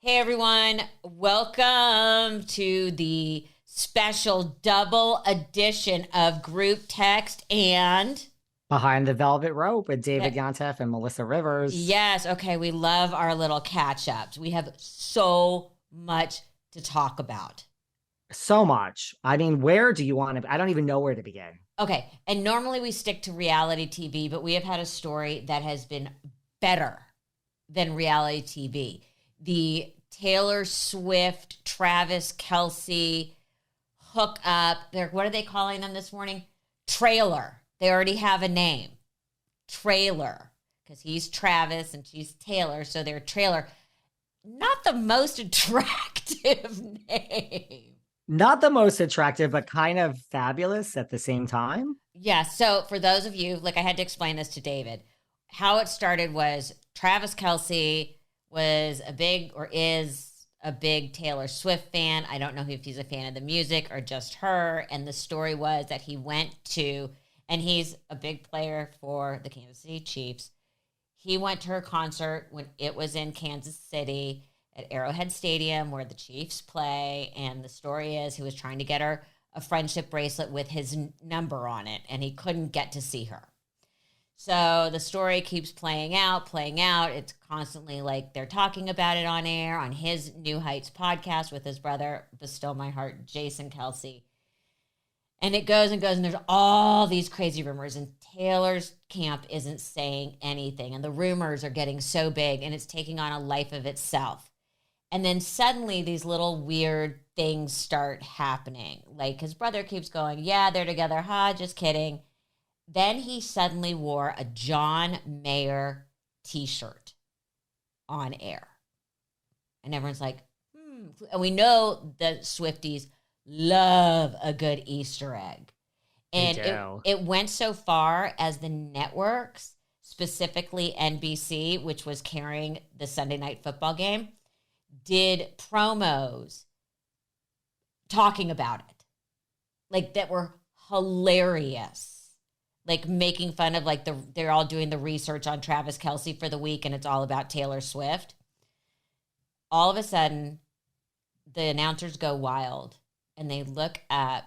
Hey everyone, welcome to the special double edition of Group Text and Behind the Velvet Rope with David Yontef and Melissa Rivers. yes, okay, we love our little catch-ups. We have so much to talk about. So much. I mean, where do you want to? I don't even know where to begin. Okay, and normally we stick to reality TV, but we have had a story that has been better than reality TV. The Taylor Swift, Travis Kelce hook up. What are they calling them this morning? Trailer. They already have a name. Trailer. Because he's Travis and she's Taylor, so they're Trailer. Not the most attractive name. Not the most attractive, but kind of fabulous at the same time. Yeah, so for those of you, I had to explain this to David. How it started was Travis Kelce was is a big Taylor Swift fan. I don't know if he's a fan of the music or just her. And the story was that he went to, and he's a big player for the Kansas City Chiefs. He went to her concert when it was in Kansas City at Arrowhead Stadium where the Chiefs play. And the story is he was trying to get her a friendship bracelet with his number on it, and he couldn't get to see her. So the story keeps playing out. It's constantly they're talking about it on air on his New Heights podcast with his brother, Bestow My Heart, Jason Kelsey. And it goes and goes, and there's all these crazy rumors, and Taylor's camp isn't saying anything, and the rumors are getting so big, and it's taking on a life of itself. And then suddenly these little weird things start happening. His brother keeps going, yeah, they're together. Just kidding. Then he suddenly wore a John Mayer t-shirt on air. And everyone's like, And we know that Swifties love a good Easter egg. And it went so far as the networks, specifically NBC, which was carrying the Sunday Night Football game, did promos talking about it. That were hilarious. Making fun of they're all doing the research on Travis Kelce for the week and it's all about Taylor Swift. All of a sudden, the announcers go wild and they look up,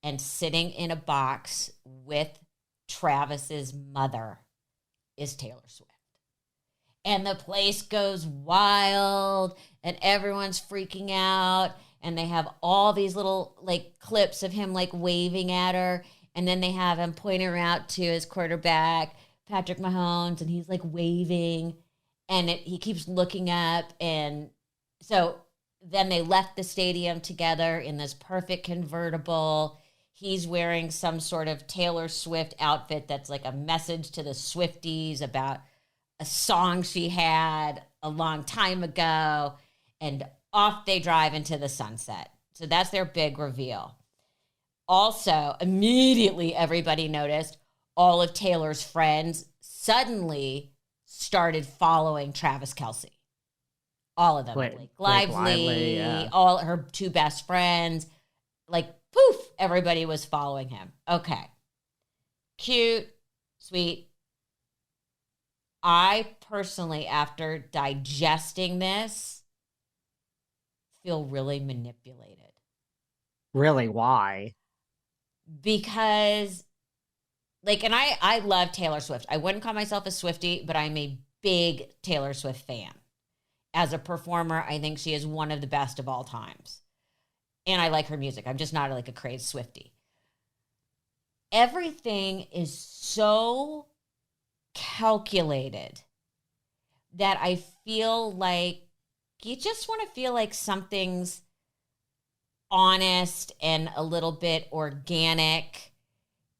and sitting in a box with Travis's mother is Taylor Swift. And the place goes wild and everyone's freaking out, and they have all these little clips of him waving at her. And then they have him pointing her out to his quarterback, Patrick Mahomes, and he's waving, and he keeps looking up. And so then they left the stadium together in this perfect convertible. He's wearing some sort of Taylor Swift outfit that's a message to the Swifties about a song she had a long time ago. And off they drive into the sunset. So that's their big reveal. Also, immediately everybody noticed all of Taylor's friends suddenly started following Travis Kelce. All of them. Blake Lively, yeah. All her two best friends. Poof, everybody was following him. Okay. Cute, sweet. I personally, after digesting this, feel really manipulated. Really? Why? Because and I love Taylor Swift. I wouldn't call myself a Swiftie, but I'm a big Taylor Swift fan. As a performer, I think she is one of the best of all times. And I like her music. I'm just not a crazed Swiftie. Everything is so calculated that I feel you just want to feel something's honest and a little bit organic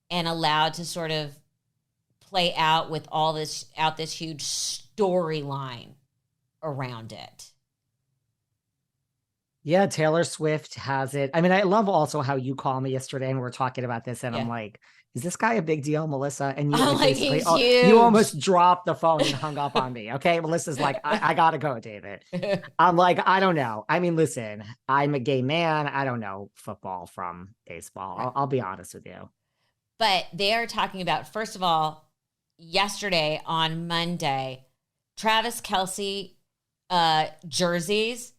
and allowed to sort of play out with this huge storyline around it. Yeah, Taylor Swift has it. I mean, I love also how you called me yesterday and we're talking about this, and I'm like, is this guy a big deal, Melissa? And you basically, you almost dropped the phone and hung up on me. Okay, Melissa's like, I gotta go, David. I'm like, I don't know. I mean, listen, I'm a gay man. I don't know football from baseball. I'll be honest with you. But they are talking about, first of all, yesterday on Monday, Travis Kelce jerseys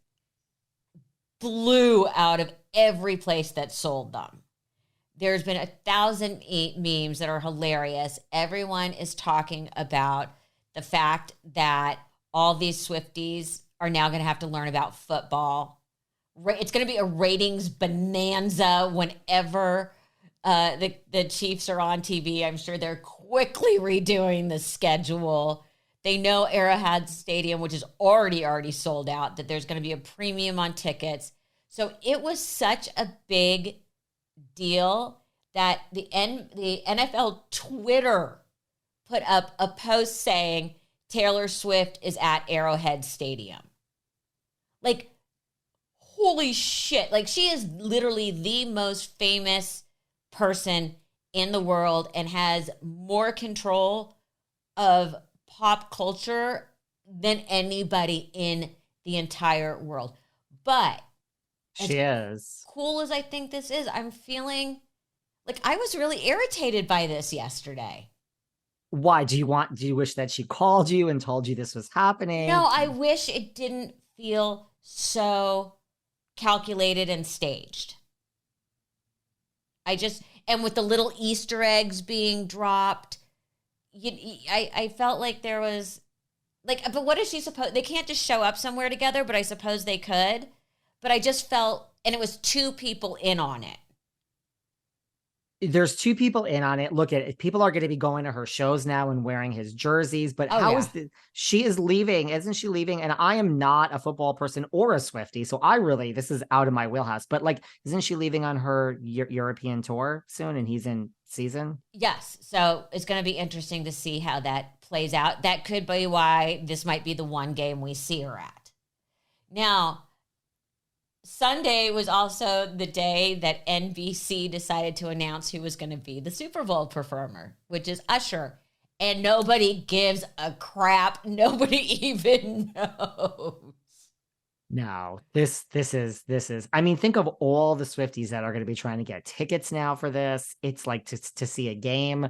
flew out of every place that sold them. There's been 1,000 memes that are hilarious. Everyone is talking about the fact that all these Swifties are now going to have to learn about football. It's going to be a ratings bonanza whenever the Chiefs are on TV. I'm sure they're quickly redoing the schedule. They know Arrowhead Stadium, which is already sold out, that there's going to be a premium on tickets. So it was such a big deal that the NFL Twitter put up a post saying Taylor Swift is at Arrowhead Stadium. Like, holy shit. Like, she is literally the most famous person in the world and has more control of pop culture than anybody in the entire world. But she is cool as I think this is, I'm feeling like I was really irritated by this yesterday. Why? Do you wish that she called you and told you this was happening? No, I wish it didn't feel so calculated and staged. And with the little Easter eggs being dropped, I felt like there was, like, but what is she supposed, they can't just show up somewhere together, but I suppose they could. But I just felt, and it was 2 people in on it. There's 2 people in on it. Look at it. People are going to be going to her shows now and wearing his jerseys, but she is leaving. Isn't she leaving? And I am not a football person or a Swiftie. So this is out of my wheelhouse, but like, isn't she leaving on her European tour soon? And he's in season. Yes. So it's going to be interesting to see how that plays out. That could be why this might be the one game we see her at. Now, Sunday was also the day that NBC decided to announce who was going to be the Super Bowl performer, which is Usher. And nobody gives a crap. Nobody even knows. No, this is, I mean, think of all the Swifties that are going to be trying to get tickets now for this. It's like to see a game,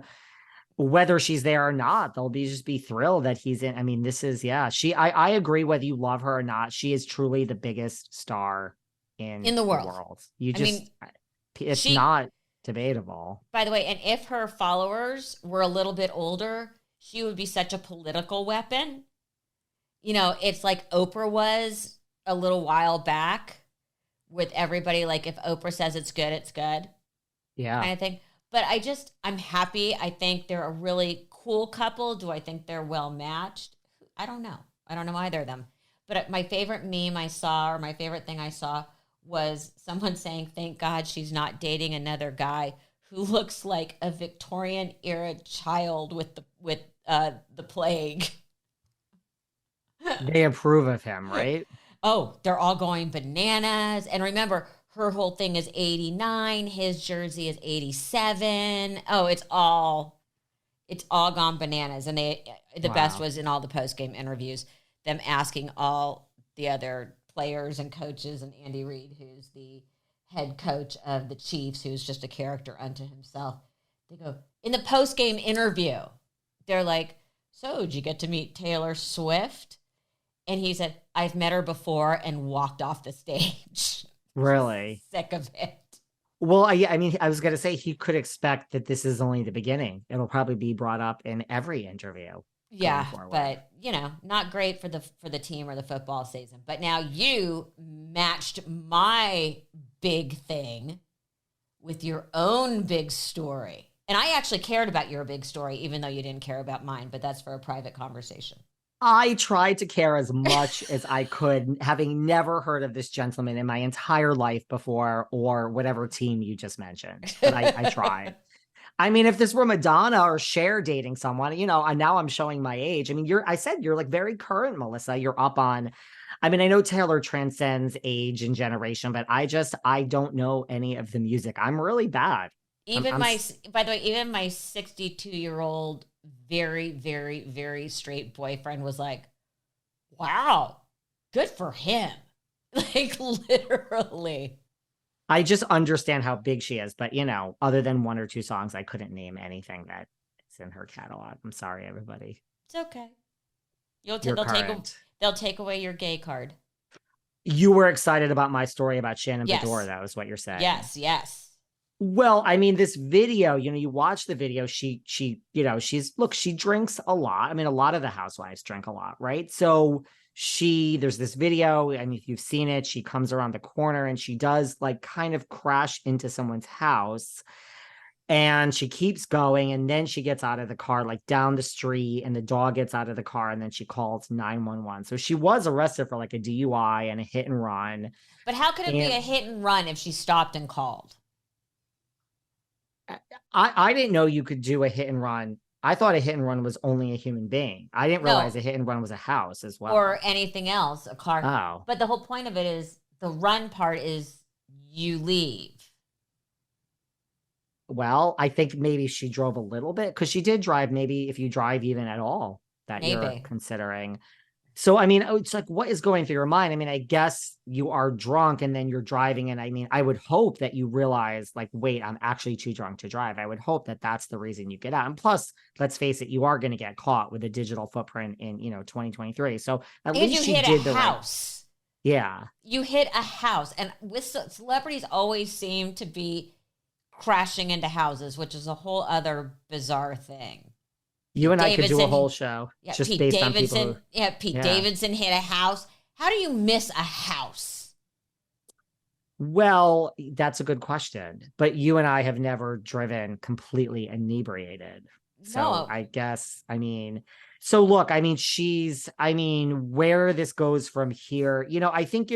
whether she's there or not, they'll just be thrilled that he's in. I mean, this is, I agree, whether you love her or not, she is truly the biggest star in the world. It's not debatable. By the way, and if her followers were a little bit older, she would be such a political weapon. You know, it's like Oprah was a little while back with everybody. Like, if Oprah says it's good, it's good. Yeah. Kind of thing. But I'm happy. I think they're a really cool couple. Do I think they're well matched? I don't know. I don't know either of them. But my favorite meme I saw, or my favorite thing I saw, was someone saying, thank God she's not dating another guy who looks like a Victorian era child with the plague. They approve of him, right? Oh, they're all going bananas. And remember, her whole thing is 89. His jersey is 87. Oh, it's all gone bananas. And the best was in all the post-game interviews, them asking all the other players and coaches, and Andy Reid, who's the head coach of the Chiefs, who's just a character unto himself. They go, in the post-game interview, they're like, so did you get to meet Taylor Swift? And he said, I've met her before, and walked off the stage. Really? Sick of it. Well, I mean, I was going to say, he could expect that this is only the beginning. It'll probably be brought up in every interview. Yeah, but not great for the team or the football season. But now you matched my big thing with your own big story. And I actually cared about your big story, even though you didn't care about mine, but that's for a private conversation. I tried to care as much as I could, having never heard of this gentleman in my entire life before, or whatever team you just mentioned. But I tried. I mean, if this were Madonna or Cher dating someone, now I'm showing my age. I mean, you're like very current, Melissa. You're up on, I mean, I know Taylor transcends age and generation, but I don't know any of the music. I'm really bad. By the way, even my 62-year-old, very, very, very straight boyfriend was like, wow, good for him. Like, literally. I just understand how big she is, but other than 1 or 2 songs, I couldn't name anything that's in her catalog. I'm sorry, everybody. It's okay. They'll take away your gay card. You were excited about my story about Shannon Yes. Bedore, though, is what you're saying. Yes. Well, I mean, this video, you watch the video, she drinks a lot. I mean, a lot of the housewives drink a lot, right? So there's this video, and if you've seen it, she comes around the corner and she does like kind of crash into someone's house. And she keeps going, and then she gets out of the car, like down the street, and the dog gets out of the car, and then she calls 911. So she was arrested for like a DUI and a hit and run. But how could it be a hit and run if she stopped and called? I didn't know you could do a hit and run. I thought a hit and run was only a human being. I didn't realize a hit and run was a house as well. Or anything else, a car. Oh. But the whole point of it is the run part is you leave. Well, I think maybe she drove a little bit, because she did drive, maybe if you drive even at all, that you're considering. So, I mean, it's like, what is going through your mind? I mean, I guess you are drunk and then you're driving. And I mean, I would hope that you realize, like, wait, I'm actually too drunk to drive. I would hope that that's the reason you get out. And plus, let's face it, you are going to get caught with a digital footprint in, 2023. So at least she did the house. Right. Yeah. You hit a house. And with celebrities always seem to be crashing into houses, which is a whole other bizarre thing. You and I could do a whole show just Pete based Davidson, on people Pete Davidson hit a house. How do you miss a house? Well, that's a good question. But you and I have never driven completely inebriated. So no. I guess, so look, where this goes from here, I think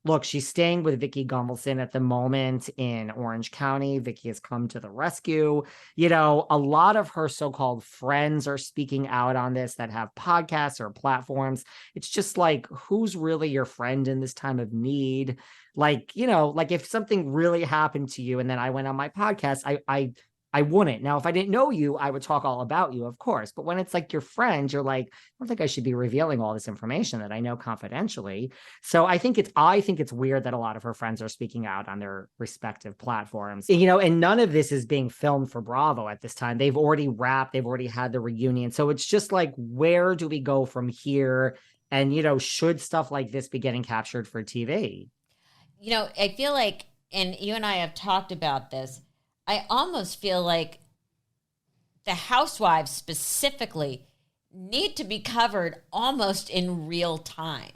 look, she's staying with Vicki Gunvalson at the moment in Orange County. Vicki has come to the rescue. A lot of her so-called friends are speaking out on this that have podcasts or platforms. It's just like, who's really your friend in this time of need? Like, like if something really happened to you and then I went on my podcast, I wouldn't. Now, if I didn't know you, I would talk all about you, of course. But when it's like your friend, you're like, I don't think I should be revealing all this information that I know confidentially. So I think it's weird that a lot of her friends are speaking out on their respective platforms. And none of this is being filmed for Bravo at this time. They've already wrapped, they've already had the reunion. So it's just like, where do we go from here? And, should stuff like this be getting captured for TV? I feel like, and you and I have talked about this, I almost feel like the housewives specifically need to be covered almost in real time,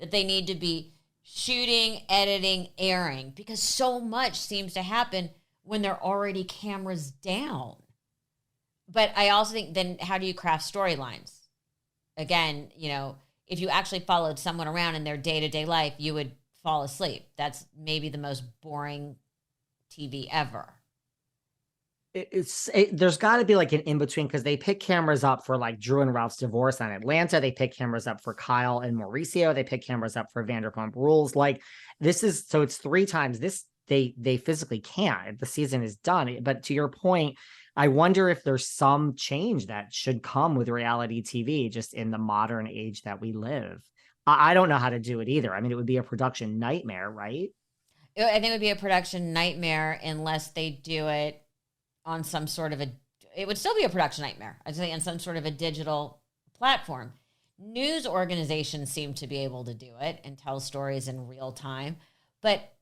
that they need to be shooting, editing, airing, because so much seems to happen when they're already cameras down. But I also think, then how do you craft storylines? Again, if you actually followed someone around in their day-to-day life, you would fall asleep. That's maybe the most boring TV ever. There's got to be like an in-between, because they pick cameras up for like Drew and Ralph's divorce on Atlanta. They pick cameras up for Kyle and Mauricio. They pick cameras up for Vanderpump Rules. Like, so it's 3 times this. They physically can't. The season is done. But to your point, I wonder if there's some change that should come with reality TV, just in the modern age that we live. I don't know how to do it either. I mean, it would be a production nightmare, right? I think it would be a production nightmare unless they do it on some sort of it would still be a production nightmare, I'd say, on some sort of a digital platform. News organizations seem to be able to do it and tell stories in real time, but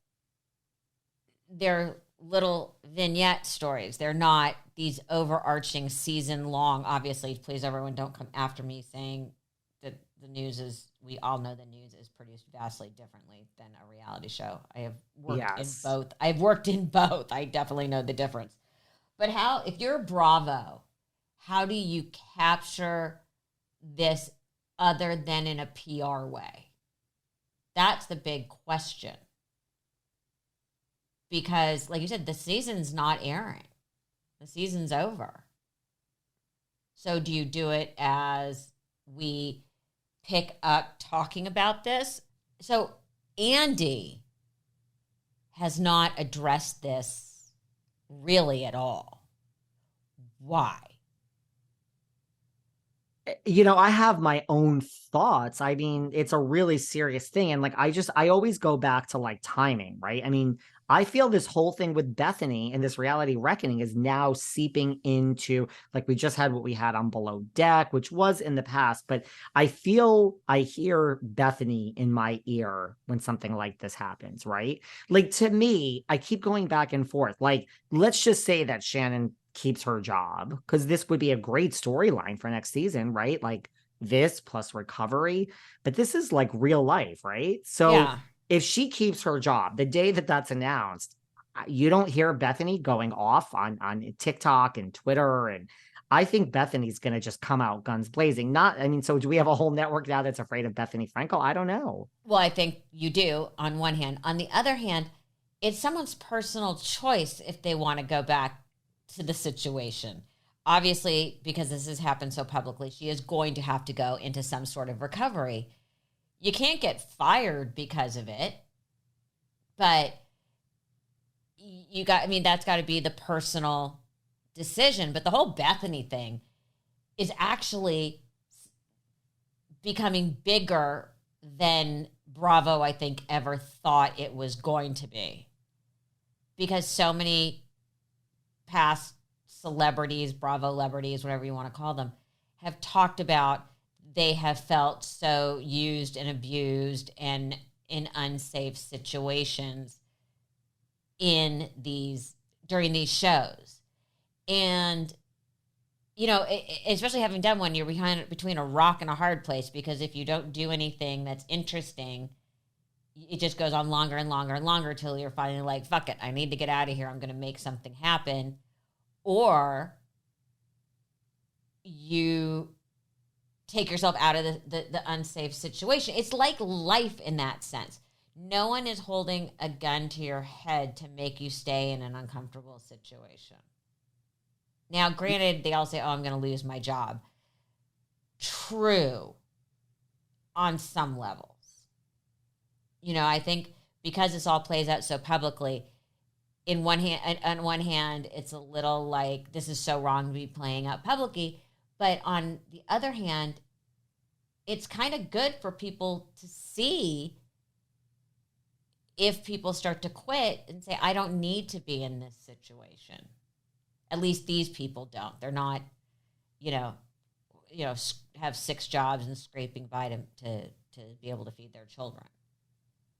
they're little vignette stories. They're not these overarching season-long. Obviously, please, everyone, don't come after me saying that the news is, we all know the news is produced vastly differently than a reality show. I have worked in both. I've worked in both. I definitely know the difference. But if you're Bravo, how do you capture this other than in a PR way? That's the big question. Because, like you said, the season's not airing. The season's over. So do you do it as we pick up talking about this? So Andy has not addressed this really at all. Why? I have my own thoughts. I mean, it's a really serious thing. And like, I always go back to like timing, right? I mean, I feel this whole thing with Bethany and this reality reckoning is now seeping into, like, we just had what we had on Below Deck, which was in the past, but I hear Bethany in my ear when something like this happens, right? Like, to me, I keep going back and forth. Like, let's just say that Shannon keeps her job, because this would be a great storyline for next season, right? Like, this plus recovery, but this is like real life, right? So Yeah. if she keeps her job, the day that that's announced, you don't hear Bethany going off on TikTok and Twitter. And I think Bethany's going to just come out guns blazing. So do we have a whole network now that's afraid of Bethany Frankel? I don't know. Well, I think you do on one hand. On the other hand, it's someone's personal choice if they want to go back to the situation. Obviously, because this has happened so publicly, she is going to have to go into some sort of recovery. You can't get fired because of it, but that's got to be the personal decision. But the whole Bethany thing is actually becoming bigger than Bravo, I think, ever thought it was going to be. Because so many past celebrities, Bravo celebrities, whatever you want to call them, have talked about they have felt so used and abused and in unsafe situations during these shows. And, especially having done one, you're between a rock and a hard place, because if you don't do anything that's interesting, it just goes on longer and longer and longer till you're finally like, fuck it, I need to get out of here. I'm going to make something happen. Or you take yourself out of the unsafe situation. It's like life in that sense. No one is holding a gun to your head to make you stay in an uncomfortable situation. Now, granted, they all say, oh, I'm going to lose my job. True, on some levels. I think because this all plays out so publicly, on one hand, it's a little like, this is so wrong to be playing out publicly. But on the other hand, it's kind of good for people to see if people start to quit and say, I don't need to be in this situation. At least these people don't. They're not, have 6 jobs and scraping by to be able to feed their children.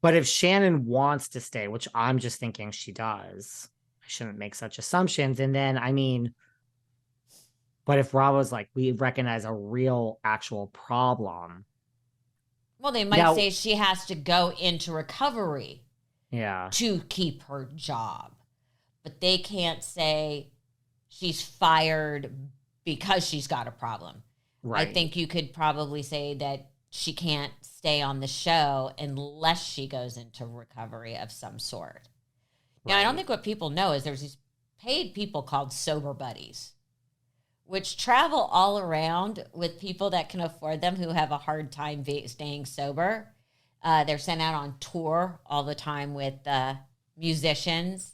But if Shannon wants to stay, which I'm just thinking she does, I shouldn't make such assumptions. And then, but if Bravo's like, we recognize a real, actual problem. Well, they might say she has to go into recovery to keep her job. But they can't say she's fired because she's got a problem. Right. I think you could probably say that she can't stay on the show unless she goes into recovery of some sort. Now, I don't think what people know is there's these paid people called sober buddies, which travel all around with people that can afford them who have a hard time staying sober. They're sent out on tour all the time with musicians,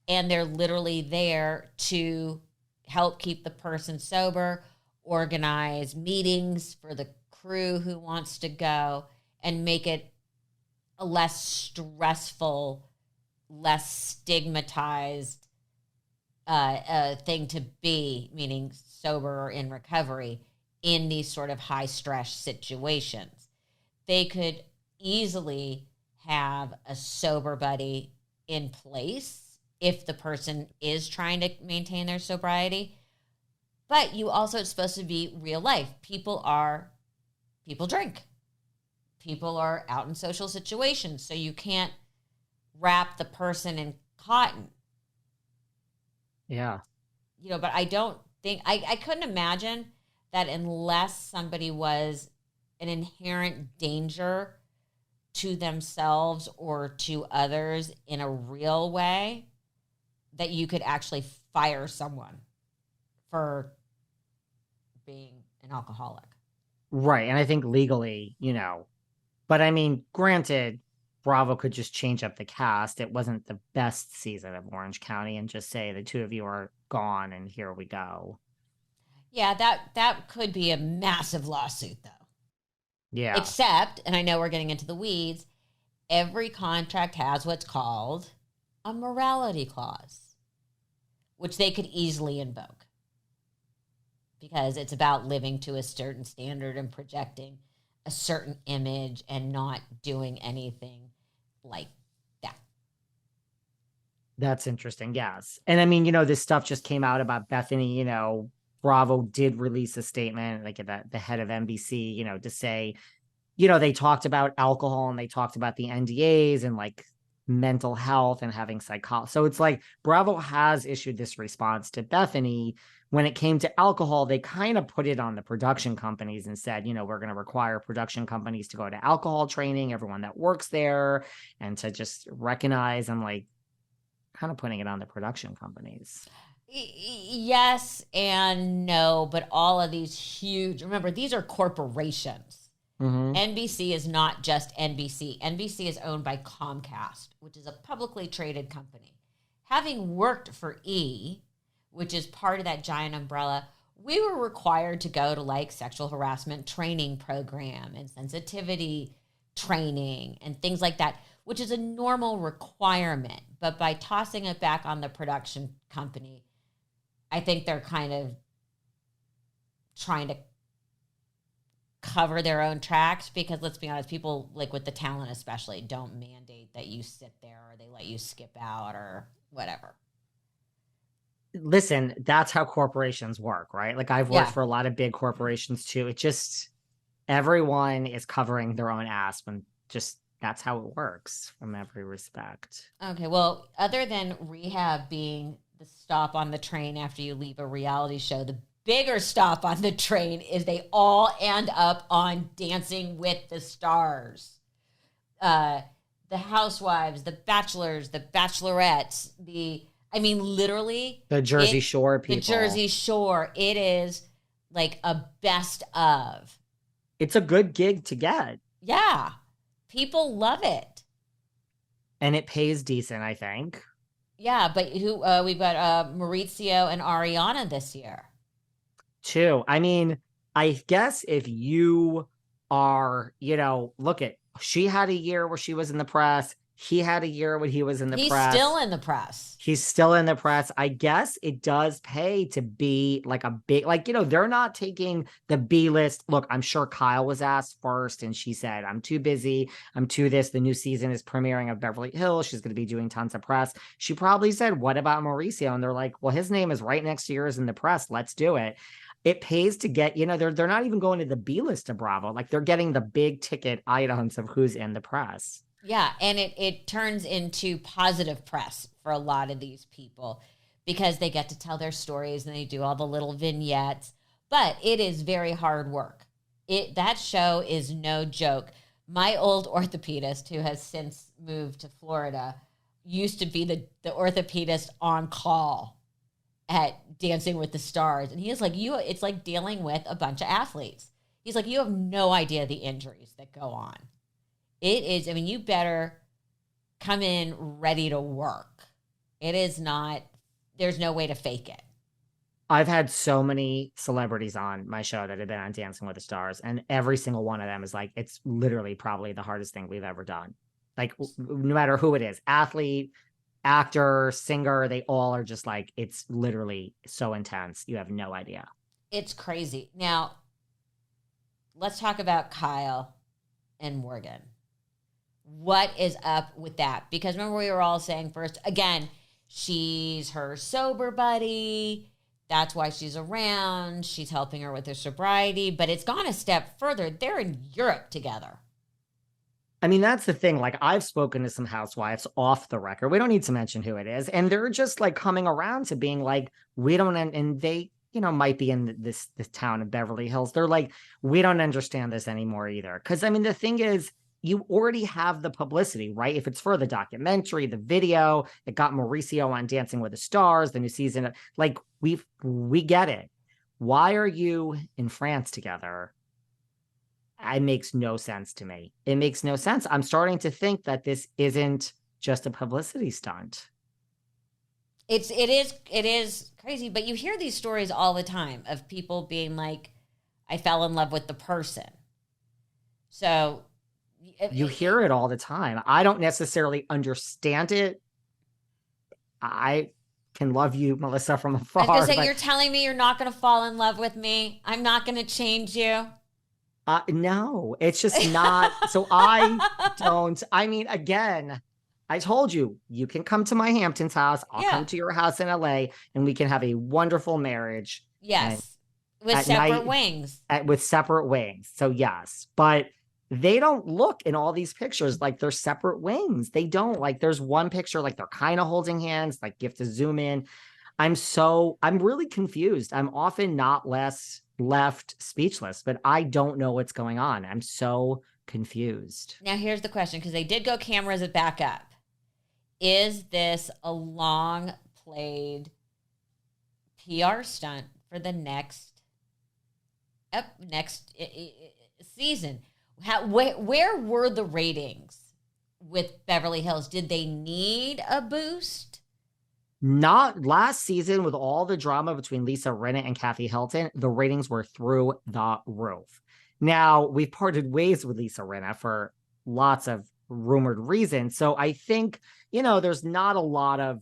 and they're literally there to help keep the person sober, organize meetings for the crew who wants to go, and make it a less stressful, less stigmatized thing to be, meaning sober or in recovery, in these sort of high stress situations. They could easily have a sober buddy in place if the person is trying to maintain their sobriety. But you also, it's supposed to be real life. People drink. People are out in social situations. So you can't wrap the person in cotton. Yeah. But I don't think, I couldn't imagine that unless somebody was an inherent danger to themselves or to others in a real way, that you could actually fire someone for being an alcoholic. Right. And I think legally, but granted, Bravo could just change up the cast. It wasn't the best season of Orange County and just say the two of you are gone and here we go. Yeah, that could be a massive lawsuit, though. Yeah. Except, and I know we're getting into the weeds, every contract has what's called a morality clause, which they could easily invoke because it's about living to a certain standard and projecting a certain image and not doing anything like that. That's interesting. Yes. And I mean, this stuff just came out about Bethany, Bravo did release a statement, like the head of NBC, to say, they talked about alcohol and they talked about the NDAs and like mental health and having psychology. So it's like Bravo has issued this response to Bethany. When it came to alcohol, they kind of put it on the production companies and said, we're going to require production companies to go to alcohol training, everyone that works there, and to just recognize and like kind of putting it on the production companies. Yes and no, but all of these huge, remember, these are corporations. Mm-hmm. NBC is not just NBC. NBC is owned by Comcast, which is a publicly traded company. Having worked for E, which is part of that giant umbrella, we were required to go to like sexual harassment training program and sensitivity training and things like that, which is a normal requirement. But by tossing it back on the production company, I think they're kind of trying to cover their own tracks because, let's be honest, people, like with the talent especially, don't mandate that you sit there or they let you skip out or whatever. Listen, that's how corporations work, right? Like I've worked for a lot of big corporations too. It just, everyone is covering their own ass when just that's how it works from every respect. Okay, well, other than rehab being the stop on the train after you leave a reality show, the bigger stop on the train is they all end up on Dancing with the Stars. The housewives, the bachelors, the bachelorettes, literally. The Jersey Shore people. The Jersey Shore. It is like a best of. It's a good gig to get. Yeah. People love it. And it pays decent, I think. Yeah, but we've got Maurizio and Ariana this year. Too. I mean, I guess if you are, she had a year where she was in the press. He had a year when he was in the press. He's still in the press. He's still in the press. I guess it does pay to be like a big, they're not taking the B list. Look, I'm sure Kyle was asked first and she said, I'm too busy. I'm too this. The new season is premiering of Beverly Hills. She's going to be doing tons of press. She probably said, what about Mauricio? And they're like, well, his name is right next to yours in the press. Let's do it. It pays to get, they're not even going to the B list of Bravo. Like they're getting the big ticket items of who's in the press. Yeah, and it turns into positive press for a lot of these people because they get to tell their stories and they do all the little vignettes. But it is very hard work. That show is no joke. My old orthopedist, who has since moved to Florida, used to be the orthopedist on call at Dancing with the Stars. And he is like, it's like dealing with a bunch of athletes. He's like, you have no idea the injuries that go on. It is, you better come in ready to work. It is not, there's no way to fake it. I've had so many celebrities on my show that have been on Dancing with the Stars, and every single one of them is like, it's literally probably the hardest thing we've ever done. Like, no matter who it is, athlete, actor, singer, they all are just like, it's literally so intense. You have no idea. It's crazy. Now, let's talk about Kyle and Morgan. What is up with that? Because remember we were all saying first, again, she's her sober buddy. That's why she's around. She's helping her with her sobriety. But it's gone a step further. They're in Europe together. I mean, that's the thing. Like, I've spoken to some housewives off the record. We don't need to mention who it is. And they're just like coming around to being like, we don't, and they, might be in this town of Beverly Hills. They're like, we don't understand this anymore either. Because, the thing is, you already have the publicity, right? If it's for the documentary, the video, it got Mauricio on Dancing with the Stars, the new season, like we get it. Why are you in France together? It makes no sense to me. It makes no sense. I'm starting to think that this isn't just a publicity stunt. It is crazy, but you hear these stories all the time of people being like, I fell in love with the person. So you hear it all the time. I don't necessarily understand it, I can love you, Melissa, from I was going to afar, say, but you're telling me you're not going to fall in love with me. I'm not going to change you. no, it's just not. So I don't. I mean, again, I told you, you can come to my Hamptons house. I'll come Yeah. to your house in LA, and we can have a wonderful marriage. And Yes. With at separate night, wings. with separate wings. So yes, but they don't look in all these pictures like they're separate wings. They don't. Like there's one picture like they're kind of holding hands. Like you have to zoom in. I'm really confused. I'm often not less left speechless, but I don't know what's going on. I'm so confused. Now, here's the question, because they did go cameras it back up. Is this a long played PR stunt for the next season? Where were the ratings with Beverly Hills? Did they need a boost? Not last season with all the drama between Lisa Rinna and Kathy Hilton, the ratings were through the roof. Now, we've parted ways with Lisa Rinna for lots of rumored reasons. So I think, there's not a lot of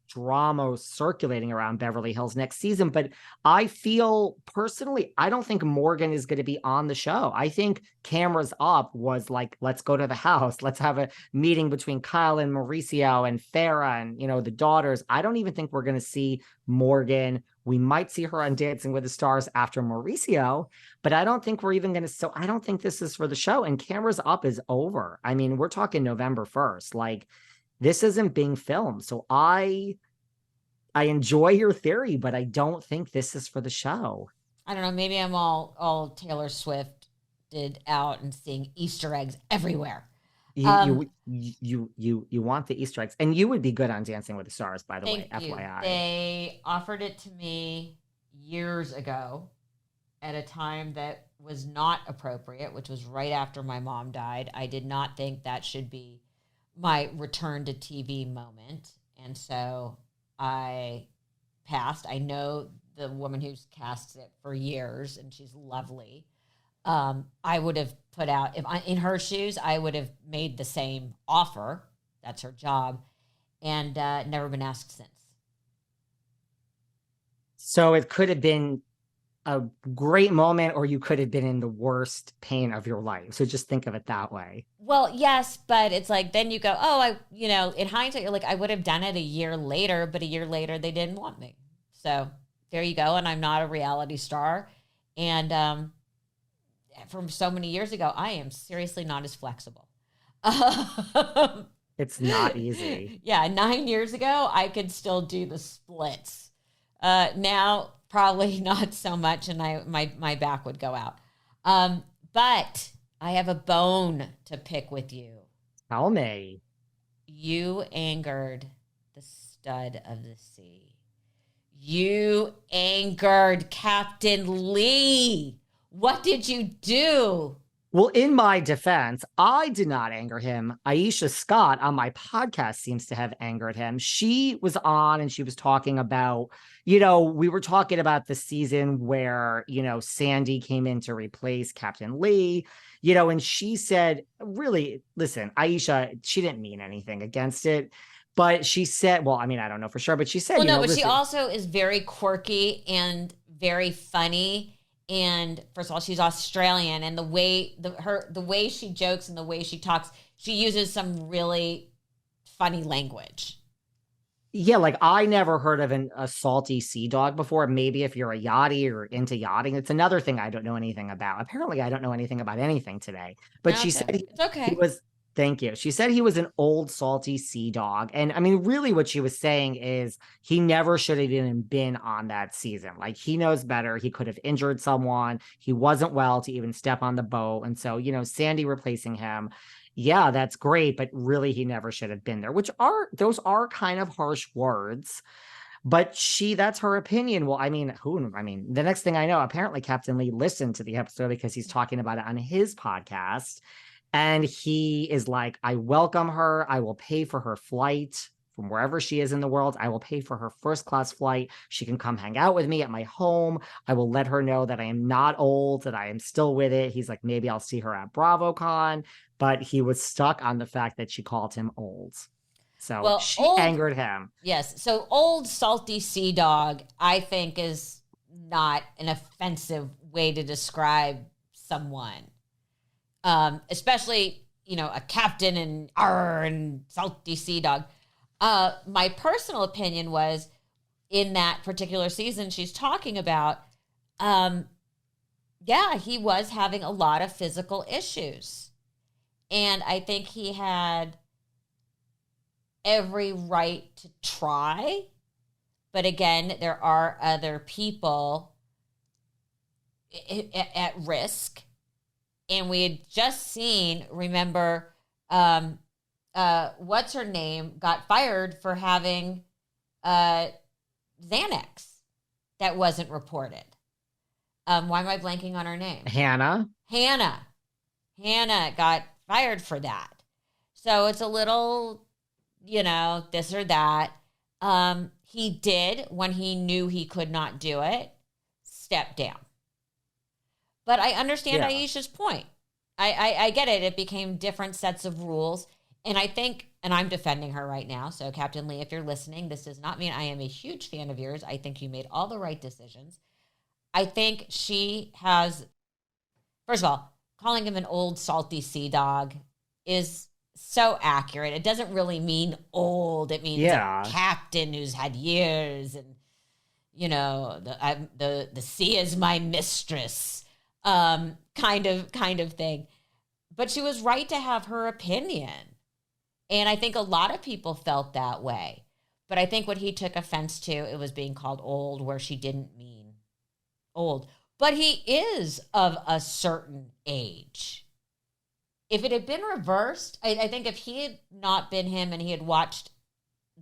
drama circulating around Beverly Hills next season. But I feel personally, I don't think Morgan is going to be on the show. I think Cameras Up was like, let's go to the house. Let's have a meeting between Kyle and Mauricio and Farrah and, the daughters. I don't even think we're going to see Morgan. We might see her on Dancing with the Stars after Mauricio, but I don't think we're even going to. So I don't think this is for the show. And Cameras Up is over. I mean, we're talking November 1st. Like, this isn't being filmed. So I enjoy your theory, but I don't think this is for the show. I don't know. Maybe I'm all Taylor Swift did out and seeing Easter eggs everywhere. You want the Easter eggs, and you would be good on Dancing with the Stars, by the way. Thank you. FYI. They offered it to me years ago at a time that was not appropriate, which was right after my mom died. I did not think that should be my return to TV moment. And so I passed. I know the woman who's cast it for years, and she's lovely. I would have put out, in her shoes, I would have made the same offer. That's her job. And never been asked since. So it could have been a great moment, or you could have been in the worst pain of your life. So just think of it that way. Well, yes, but it's like, then you go, in hindsight, you're like, I would have done it a year later, but a year later they didn't want me. So there you go. And I'm not a reality star. And from so many years ago, I am seriously not as flexible. It's not easy. Yeah, 9 years ago, I could still do the splits. Now, probably not so much, and my back would go out. But I have a bone to pick with you. Tell me. You angered the stud of the sea. You angered Captain Lee. What did you do? Well, in my defense, I did not anger him. Aisha Scott on my podcast seems to have angered him. She was on and she was talking about, we were talking about the season where, Sandy came in to replace Captain Lee, and she said, really, listen, Aisha, she didn't mean anything against it. But she said, well, I mean, I don't know for sure, but she said, but listen, she also is very quirky and very funny. And first of all, she's Australian, and the way she jokes and the way she talks, she uses some really funny language. Yeah, like I never heard of a salty sea dog before. Maybe if you're a yachty or into yachting, it's another thing I don't know anything about. Apparently, I don't know anything about anything today. But No, she said it's okay. He was. Thank you. She said he was an old salty sea dog. And I mean, really what she was saying is he never should have even been on that season. Like he knows better. He could have injured someone. He wasn't well to even step on the boat. And so, Sandy replacing him. Yeah, that's great. But really, he never should have been there, those are kind of harsh words. But that's her opinion. Well, I mean, the next thing I know, apparently Captain Lee listened to the episode because he's talking about it on his podcast. And he is like, I welcome her. I will pay for her flight from wherever she is in the world. I will pay for her first-class flight. She can come hang out with me at my home. I will let her know that I am not old, that I am still with it. He's like, maybe I'll see her at BravoCon. But he was stuck on the fact that she called him old. So well, she angered him. Yes. So old salty sea dog, I think, is not an offensive way to describe someone. Especially, a captain and salty sea dog. My personal opinion was in that particular season she's talking about, he was having a lot of physical issues. And I think he had every right to try. But again, there are other people at risk. And we had just seen, remember, what's her name got fired for having Xanax that wasn't reported. Why am I blanking on her name? Hannah got fired for that. So it's a little, this or that. He did, when he knew he could not do it, step down. But I understand Aisha's point. I get it. It became different sets of rules. And I think, and I'm defending her right now, so Captain Lee, if you're listening, this does not mean I am a huge fan of yours. I think you made all the right decisions. I think she has, first of all, calling him an old salty sea dog is so accurate. It doesn't really mean old. It means a captain who's had years and, the sea is my mistress. Kind of thing. But she was right to have her opinion. And I think a lot of people felt that way. But I think what he took offense to, it was being called old, where she didn't mean old. But he is of a certain age. If it had been reversed, I think if he had not been him and he had watched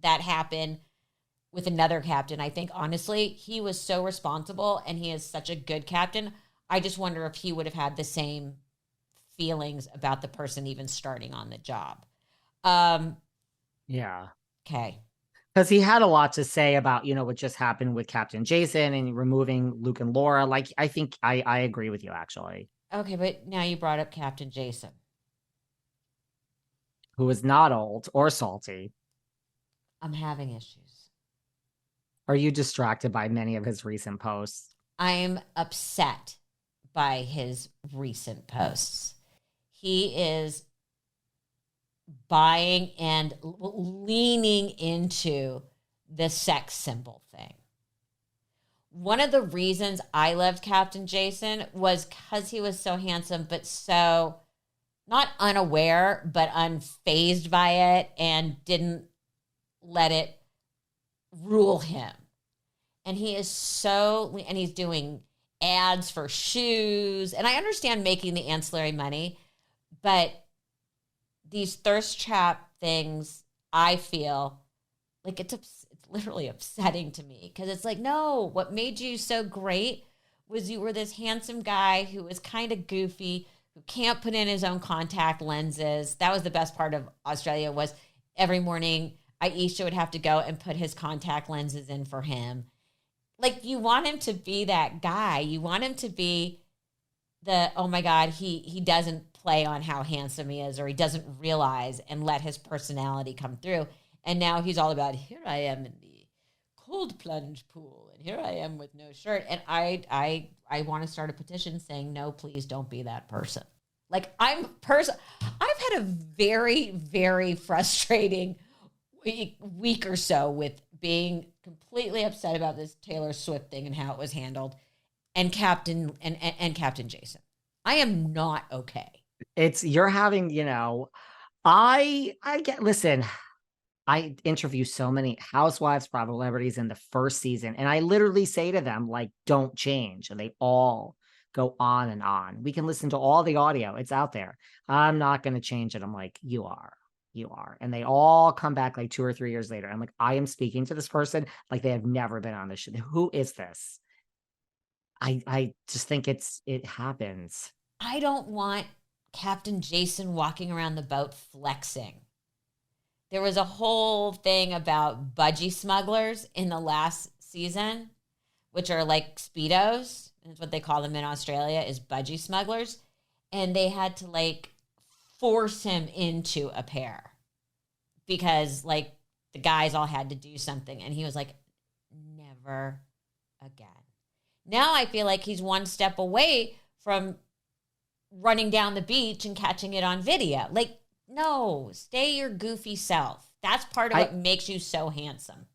that happen with another captain, I think, honestly, he was so responsible and he is such a good captain. I just wonder if he would have had the same feelings about the person even starting on the job. Yeah. Okay. Because he had a lot to say about, what just happened with Captain Jason and removing Luke and Laura. Like, I think I agree with you, actually. Okay, but now you brought up Captain Jason, who is not old or salty. I'm having issues. Are you distracted by many of his recent posts? I'm upset by his recent posts. He is buying and leaning into the sex symbol thing. One of the reasons I loved Captain Jason was because he was so handsome, but so not unaware, but unfazed by it and didn't let it rule him. And he is so, and he's doing ads for shoes. And I understand making the ancillary money, but these thirst trap things, I feel like it's literally upsetting to me, because it's like, no, what made you so great was you were this handsome guy who was kind of goofy, who can't put in his own contact lenses. That was the best part of Australia, was every morning Aisha would have to go and put his contact lenses in for him. Like, you want him to be that guy. You want him to be the, oh my God, he doesn't play on how handsome he is, or he doesn't realize and let his personality come through. And now he's all about, here I am in the cold plunge pool, and here I am with no shirt. And I want to start a petition saying, no, please don't be that person. Like, I've had a very, very frustrating week or so with being completely upset about this Taylor Swift thing and how it was handled, and Captain Jason. I am not okay. You're having, I listen, I interview so many housewives, Bravo celebrities in the first season, and I literally say to them, like, don't change. And they all go on and on. We can listen to all the audio. It's out there. I'm not going to change it. I'm like, you are. And they all come back like 2 or 3 years later. I'm like, I am speaking to this person like they have never been on this show. Who is this? I just think it happens. I don't want Captain Jason walking around the boat flexing. There was a whole thing about budgie smugglers in the last season, which are like Speedos. That's what they call them in Australia, is budgie smugglers. And they had to like force him into a pair because like the guys all had to do something. And he was like, never again. Now I feel like he's one step away from running down the beach and catching it on video. Like, no, stay your goofy self. That's part of what makes you so handsome.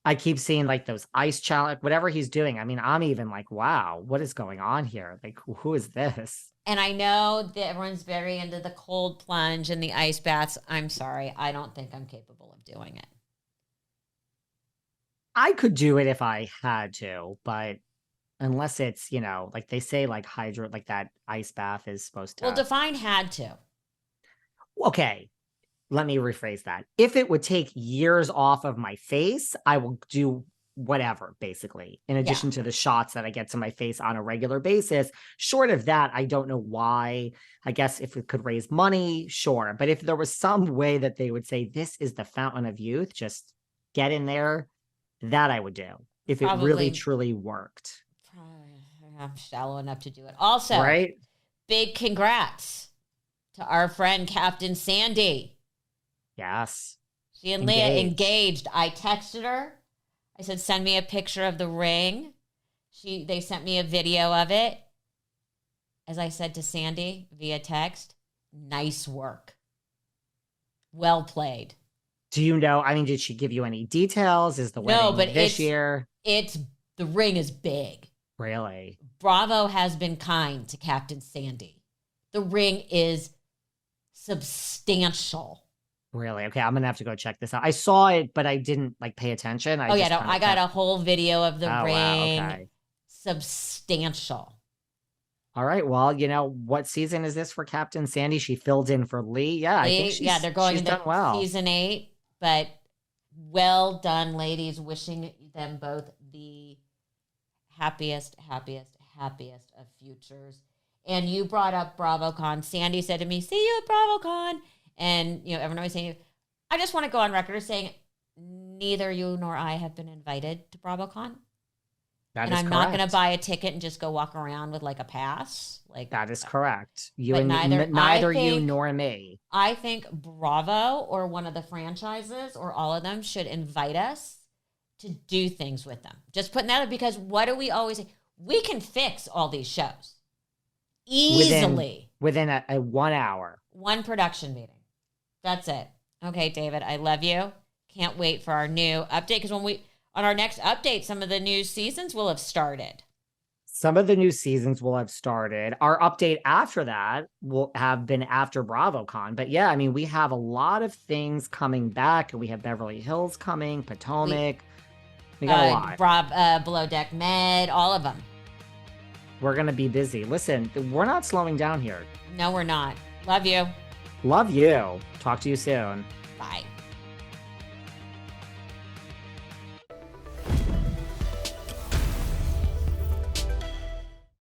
I keep seeing like those ice challenge, whatever he's doing. I mean, I'm even like, wow, what is going on here? Like, who is this? And I know that everyone's very into the cold plunge and the ice baths. I'm sorry. I don't think I'm capable of doing it. I could do it if I had to, but unless it's, you know, like they say, like like that ice bath is supposed to. Well, define had to. Okay. Let me rephrase that. If it would take years off of my face, I will do whatever, basically, in addition to the shots that I get to my face on a regular basis. Short of that, I don't know why. I guess if it could raise money, sure. But if there was some way that they would say, this is the fountain of youth, just get in there, that I would do. If it really, truly worked. I'm shallow enough to do it. Also, right? Big congrats to our friend Captain Sandy. Yes. She and Leah engaged. I texted her. I said, send me a picture of the ring. They sent me a video of it. As I said to Sandy via text, nice work. Well played. Do you know, I mean, did she give you any details? Is the wedding this year? The ring is big. Really? Bravo has been kind to Captain Sandy. The ring is substantial. Really? Okay, I'm gonna have to go check this out. I saw it, but I didn't like pay attention. I got a whole video of the ring. Wow, okay. Substantial. All right. Well, you know, what season is this for Captain Sandy? She filled in for Lee. Yeah, I think they're going into season 8. But well done, ladies. Wishing them both the happiest of futures. And you brought up BravoCon. Sandy said to me, see you at BravoCon. And, you know, everyone always saying, I just want to go on record as saying neither you nor I have been invited to BravoCon. I'm not going to buy a ticket and just go walk around with like a pass. Like that is correct. Neither you nor me. I think Bravo or one of the franchises or all of them should invite us to do things with them. Just putting that up, because what do we always say? We can fix all these shows easily within a 1 hour. One production meeting. That's it. Okay, David, I love you. Can't wait for our new update, because on our next update, some of the new seasons will have started. Some of the new seasons will have started. Our update after that will have been after BravoCon. But yeah, I mean, we have a lot of things coming back. We have Beverly Hills coming, Potomac. We got a lot. Below Deck Med, all of them. We're going to be busy. Listen, we're not slowing down here. No, we're not. Love you. Love you. Talk to you soon. Bye.